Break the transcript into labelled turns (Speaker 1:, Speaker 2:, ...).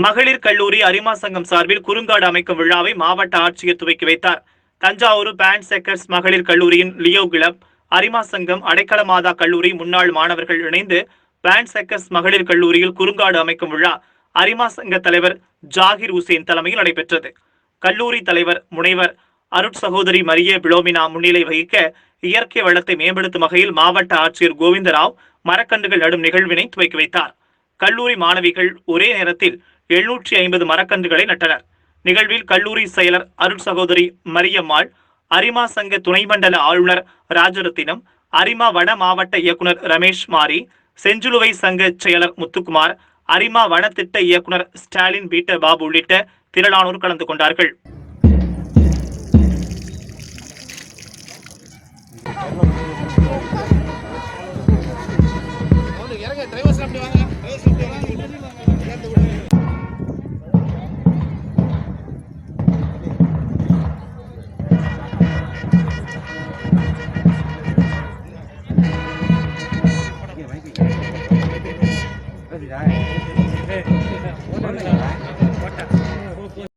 Speaker 1: மகளிர் கல்லூரி அரிமா சங்கம் சார்பில் குறுங்காடு அமைக்கும் விழாவை மாவட்ட ஆட்சியர் துவக்கி வைத்தார். தஞ்சாவூர் பேண்ட் செக்கர்ஸ் மகளிர் கல்லூரியின் லியோ கிளப், அரிமா சங்கம், அடைக்கல மாதா கல்லூரி முன்னாள் மாணவர்கள் இணைந்து பேண்ட் செக்கர்ஸ் மகளிர் கல்லூரியில் குறுங்காடு அமைக்கும் விழா அரிமா சங்க தலைவர் ஜாகிர் உசேன் தலைமையில் நடைபெற்றது. கல்லூரி தலைவர் முனைவர் அருட்சகோதரி மரிய பிலோமினா முன்னிலை வகிக்க இயற்கை வளத்தை மேம்படுத்தும் வகையில் மாவட்ட ஆட்சியர் கோவிந்தராவ் மரக்கன்றுகள் நடும் நிகழ்வினை துவக்கி வைத்தார். கல்லூரி மாணவிகள் ஒரே நேரத்தில் 750 மரக்கன்றுகளை நட்டனர். நிகழ்வில் கல்லூரி செயலர் அருட் சகோதரி மரியம்மாள், அரிமா சங்க துணை மண்டல ஆளுநர் ராஜரத்தினம், அரிமா வன மாவட்ட இயக்குனர் ரமேஷ் மாரி, செஞ்சிலுவை சங்க செயலர் முத்துக்குமார், அரிமா வன திட்ட இயக்குனர் ஸ்டாலின் பீட்டர் பாபு உள்ளிட்ட திரளானோர் கலந்து கொண்டார்கள்.
Speaker 2: Hey,